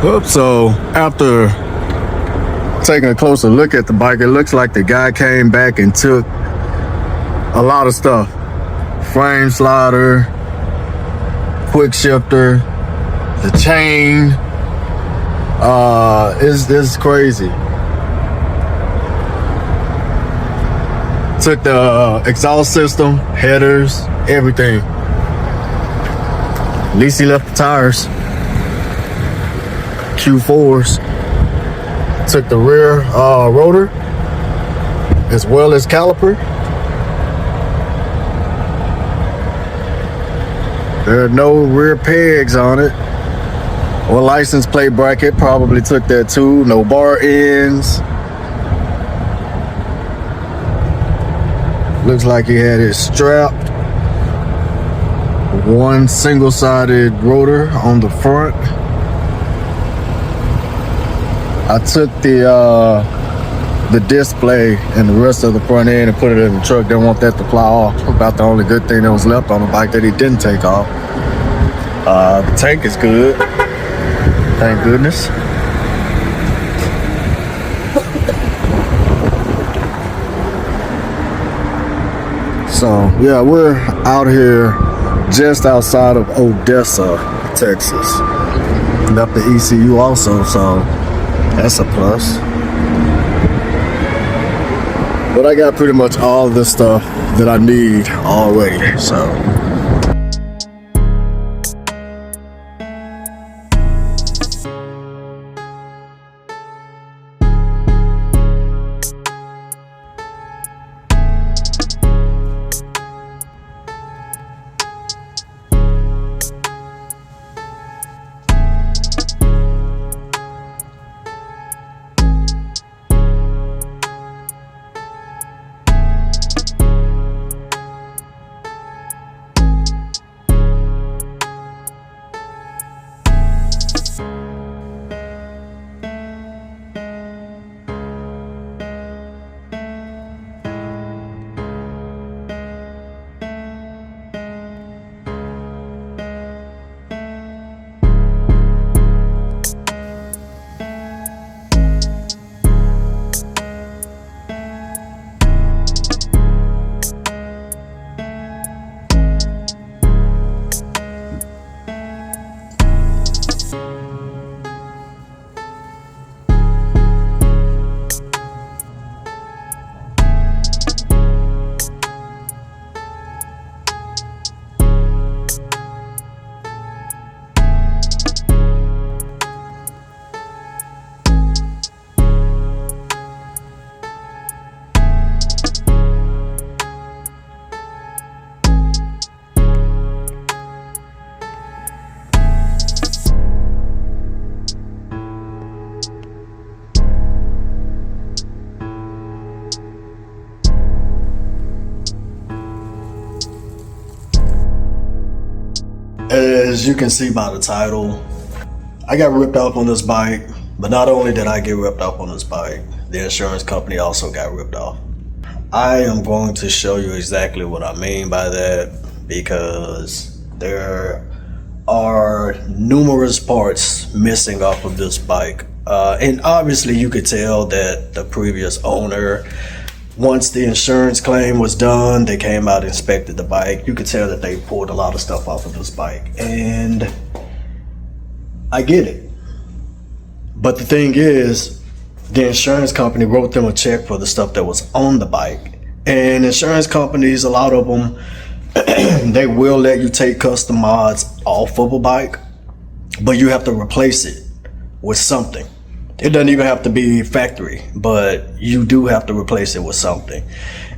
Oops, so after taking a closer look at the bike, it looks like the guy came back and took a lot of stuff. Frame slider, quick shifter, the chain. It's crazy. Took the exhaust system, headers, everything. At least he left the tires. Q4s. Took the rear rotor as well as caliper. There are no rear pegs on it or license plate bracket. Probably took that too. No bar ends. Looks like he had it strapped. One single-sided rotor on the front. I took the display and the rest of the front end and put it in the truck. Didn't want that to fly off. About the only good thing that was left on the bike that he didn't take off. The tank is good. Thank goodness. So yeah, we're out here just outside of Odessa, Texas. Left the ECU also, so that's a plus. But I got pretty much all the stuff that I need already, so. As you can see by the title, I got ripped off on this bike, but not only did I get ripped off on this bike, the insurance company also got ripped off. I am going to show you exactly what I mean by that, because there are numerous parts missing off of this bike. And obviously you could tell that the previous owner, once the insurance claim was done, they came out and inspected the bike. You could tell that they pulled a lot of stuff off of this bike. And I get it. But the thing is, the insurance company wrote them a check for the stuff that was on the bike. And insurance companies, a lot of them, they will let you take custom mods off of a bike, but you have to replace it with something. It doesn't even have to be factory, but you do have to replace it with something.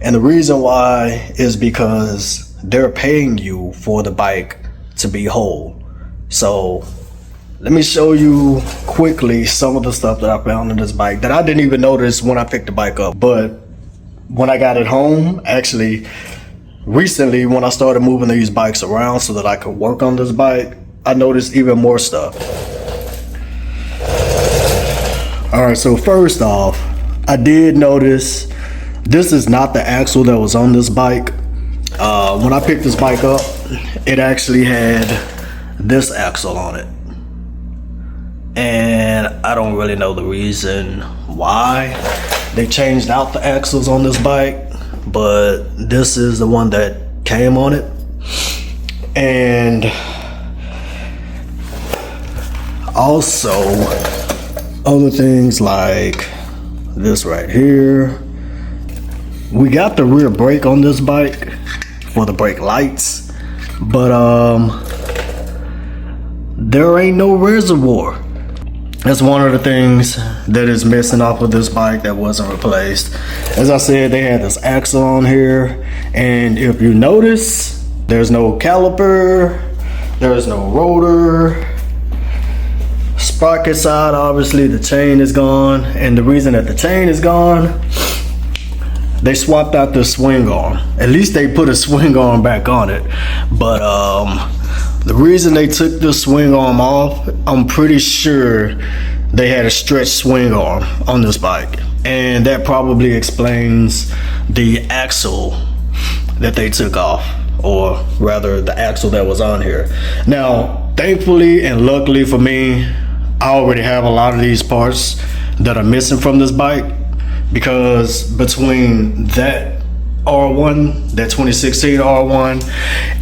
And the reason why is because they're paying you for the bike to be whole. So let me show you quickly some of the stuff that I found in this bike that I didn't even notice when I picked the bike up. But when I got it home, actually recently when I started moving these bikes around so that I could work on this bike, I noticed even more stuff. All right, so first off, I did notice this is not the axle that was on this bike. When I picked this bike up, it actually had this axle on it. and I don't really know the reason why they changed out the axles on this bike, but this is the one that came on it. And also other things like this right here. We got the rear brake on this bike for the brake lights, but there ain't no reservoir. That's one of the things that is missing off of this bike that wasn't replaced. As I said, they had this axle on here, and if you notice, there's no caliper, there's no rotor. Sprocket side, obviously the chain is gone, and the reason that the chain is gone, they swapped out the swing arm. At least they put a swing arm back on it, but the reason they took the swing arm off, I'm pretty sure they had a stretched swing arm on this bike, and that probably explains the axle that they took off, or rather the axle that was on here. Now, thankfully and luckily for me, I already have a lot of these parts that are missing from this bike, because between that R1, that 2016 R1,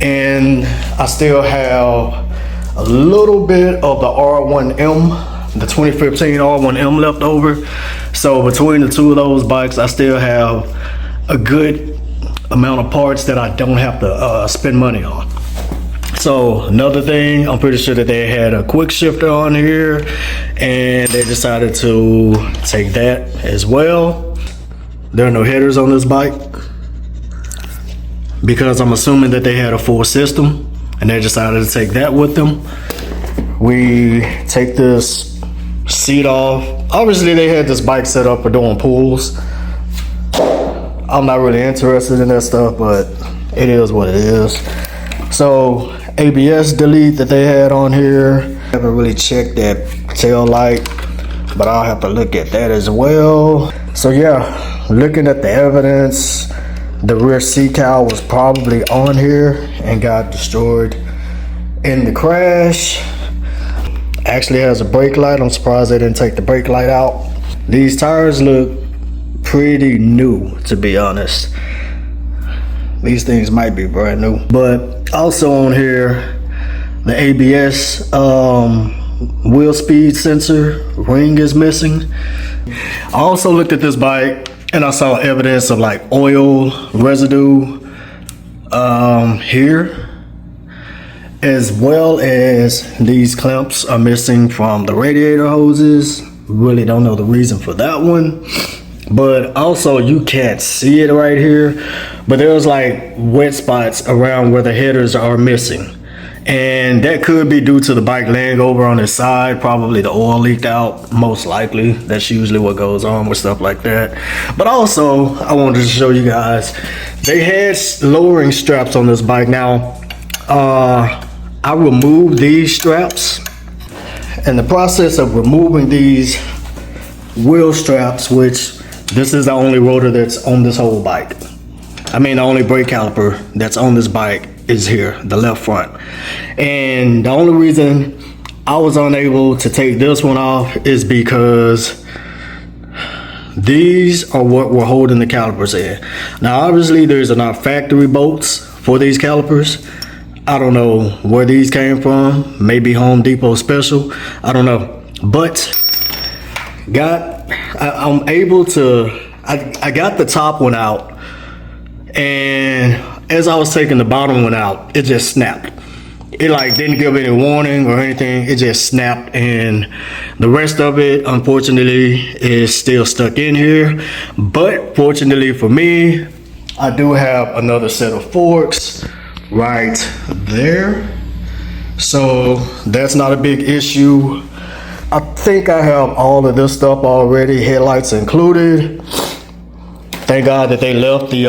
and I still have a little bit of the R1M, the 2015 R1M left over. So between the two of those bikes, I still have a good amount of parts that I don't have to spend money on. So another thing, I'm pretty sure that they had a quick shifter on here, and they decided to take that as well. There are no headers on this bike, because I'm assuming that they had a full system, and they decided to take that with them. We take this seat off. Obviously they had this bike set up for doing pulls. I'm not really interested in that stuff, but it is what it is. So ABS delete that they had on here. I haven't really checked that tail light, but I'll have to look at that as well. So yeah, looking at the evidence, the rear seat cowl was probably on here and got destroyed in the crash. Actually has a brake light. I'm surprised they didn't take the brake light out. These tires look pretty new, to be honest. These things might be brand new. But also on here, the ABS wheel speed sensor ring is missing. I also looked at this bike and I saw evidence of like oil residue here, as well as these clamps are missing from the radiator hoses. Really don't know the reason for that one. But also you can't see it right here, but there's like wet spots around where the headers are missing, and that could be due to the bike laying over on its side. Probably the oil leaked out, most likely. That's usually what goes on with stuff like that. But also I wanted to show you guys, they had lowering straps on this bike. Now I removed these straps. In the process of removing these wheel straps, which this is the only rotor that's on this whole bike. I mean, the only brake caliper that's on this bike is here, the left front. And the only reason I was unable to take this one off is because these are what were holding the calipers in. Now, obviously, there's enough factory bolts for these calipers. I don't know where these came from. Maybe Home Depot special. I don't know. But I'm able to, I got the top one out, and as I was taking the bottom one out, it just snapped. It like didn't give any warning or anything. It just snapped, and the rest of it, unfortunately, is still stuck in here. But fortunately for me, I do have another set of forks right there, so that's not a big issue. I think I have all of this stuff already, headlights included. Thank God that they left the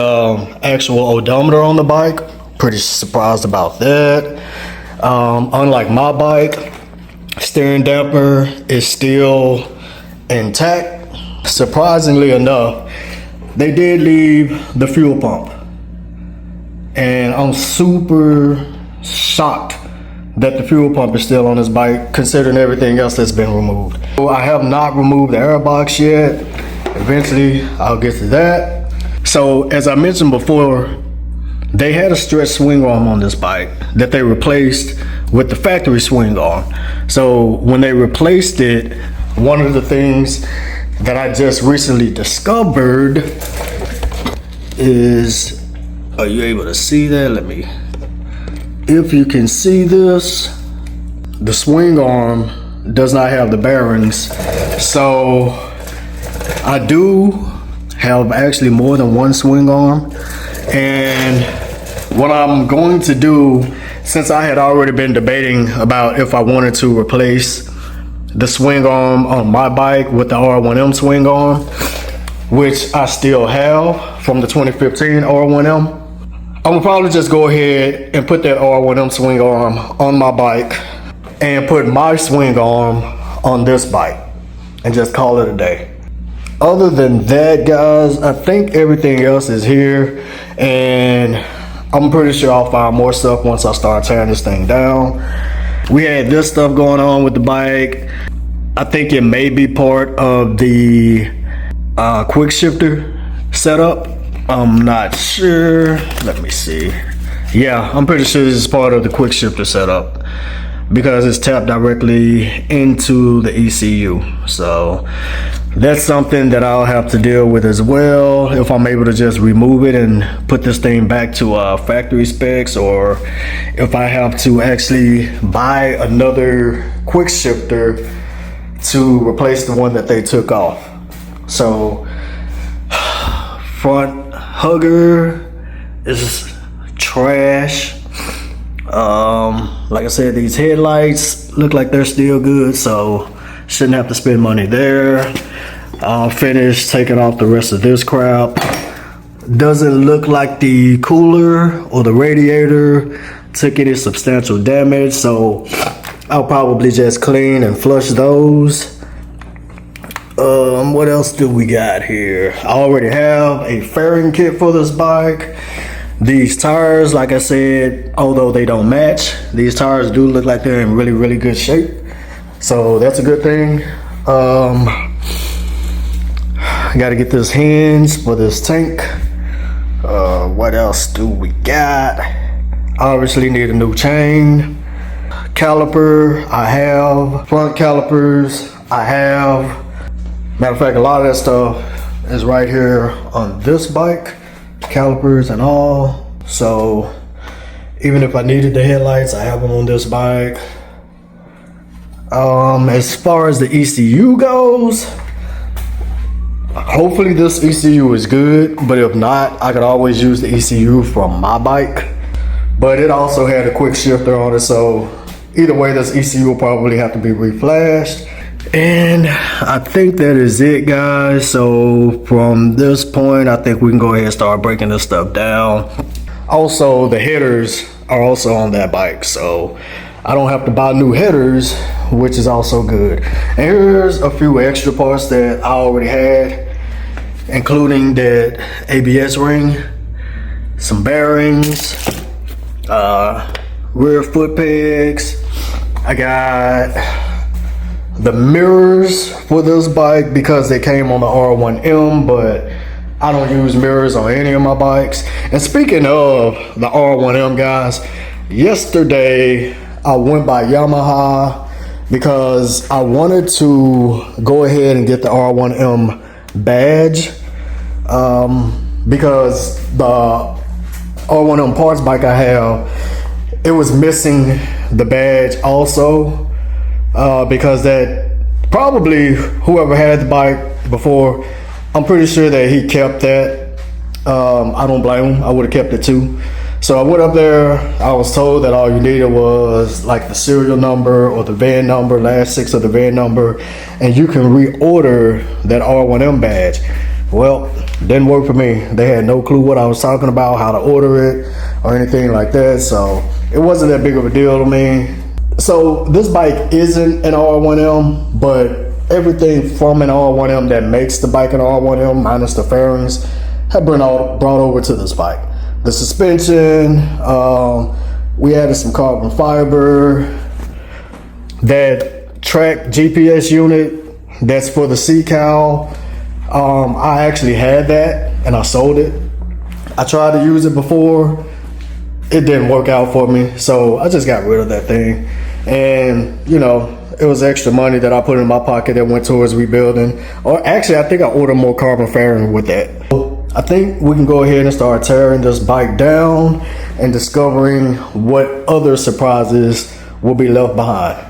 actual odometer on the bike. Pretty surprised about that. Unlike my bike, steering damper is still intact. Surprisingly enough, they did leave the fuel pump. And I'm super shocked that the fuel pump is still on this bike, considering everything else that's been removed. So I have not removed the airbox yet. Eventually, I'll get to that. So as I mentioned before, they had a stretch swing arm on this bike that they replaced with the factory swing arm. So when they replaced it, one of the things that I just recently discovered is, are you able to see that? If you can see this, the swing arm does not have the bearings. So I do have actually more than one swing arm. And what I'm going to do, since I had already been debating about if I wanted to replace the swing arm on my bike with the R1M swing arm, which I still have from the 2015 R1M, I'm gonna probably just go ahead and put that R1M swing arm on my bike and put my swing arm on this bike and just call it a day. Other than that, guys, I think everything else is here, and I'm pretty sure I'll find more stuff once I start tearing this thing down. We had this stuff going on with the bike. I think it may be part of the quick shifter setup. I'm not sure. Let me see. Yeah, I'm pretty sure this is part of the quick shifter setup because it's tapped directly into the ECU. So that's something that I'll have to deal with as well, if I'm able to just remove it and put this thing back to factory specs, or if I have to actually buy another quick shifter to replace the one that they took off. So front hugger is trash. Like I said, these headlights look like they're still good, so shouldn't have to spend money there. I'll finish taking off the rest of this crap. Doesn't look like the cooler or the radiator took any substantial damage, so I'll probably just clean and flush those. What else do we got here? I already have a fairing kit for this bike. These tires, like I said, although they don't match, these tires do look like they're in really, really good shape. So that's a good thing. I gotta get this hinge for this tank. What else do we got? Obviously need a new chain. Caliper, I have. Front calipers, I have. Matter of fact, a lot of that stuff is right here on this bike. Calipers and all. So even if I needed the headlights, I have them on this bike. As far as the ECU goes, hopefully this ECU is good, but if not, I could always use the ECU from my bike. But it also had a quick shifter on it, so either way, this ECU will probably have to be reflashed. And I think that is it, guys. So from this point, I think we can go ahead and start breaking this stuff down. Also, the headers are also on that bike, so I don't have to buy new headers, which is also good. And here's a few extra parts that I already had, including that ABS ring, some bearings, rear foot pegs. I got the mirrors for this bike because they came on the R1M, but I don't use mirrors on any of my bikes. And speaking of the R1M, guys, yesterday I went by Yamaha because I wanted to go ahead and get the R1M badge, because the R1M parts bike I have, it was missing the badge also, because that probably whoever had the bike before, I'm pretty sure that he kept that. I don't blame him. I would have kept it too. So I went up there. I was told that all you needed was like the serial number or the VIN number, last 6 of the VIN number, and you can reorder that R1M badge. Well, didn't work for me. They had no clue what I was talking about, how to order it or anything like that. So it wasn't that big of a deal to me. So this bike isn't an R1M, but everything from an R1M that makes the bike an R1M, minus the fairings, have been all brought over to this bike. The suspension, We added some carbon fiber. That track GPS unit that's for the seat cowl, I actually had that and I sold it. I tried to use it before, it didn't work out for me, so I just got rid of that thing. And you know, it was extra money that I put in my pocket that went towards rebuilding. Or actually, I think I ordered more carbon fairing with that. I think we can go ahead and start tearing this bike down and discovering what other surprises will be left behind.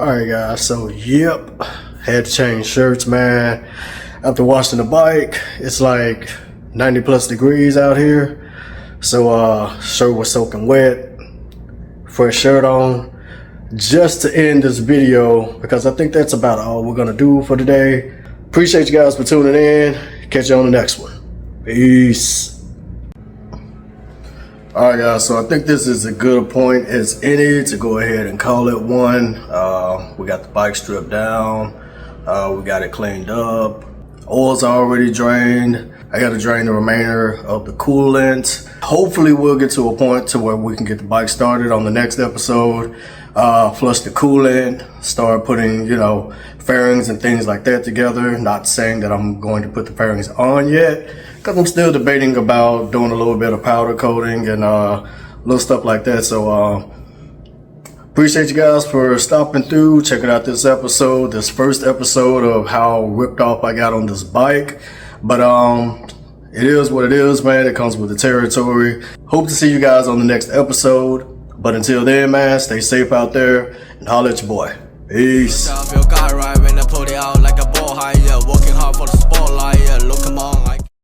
Alright guys, so yep, had to change shirts, man. After washing the bike, it's like 90 plus degrees out here. So shirt was soaking wet, fresh shirt on. Just to end this video, because I think that's about all we're gonna do for today. Appreciate you guys for tuning in. Catch you on the next one. Peace. Alright guys, so I think this is as good a point as any to go ahead and call it one. We got the bike stripped down. We got it cleaned up. Oil's already drained. I got to drain the remainder of the coolant. Hopefully we'll get to a point to where we can get the bike started on the next episode. Flush the coolant, start putting, you know, fairings and things like that together. Not saying that I'm going to put the fairings on yet, because I'm still debating about doing a little bit of powder coating and little stuff like that. So appreciate you guys for stopping through, checking out this episode, this first episode of how ripped off I got on this bike. But it is what it is, man. It comes with the territory. Hope to see you guys on the next episode. But until then, man, stay safe out there and holla at your boy. Peace. Working hard for the spotlight, look, come on.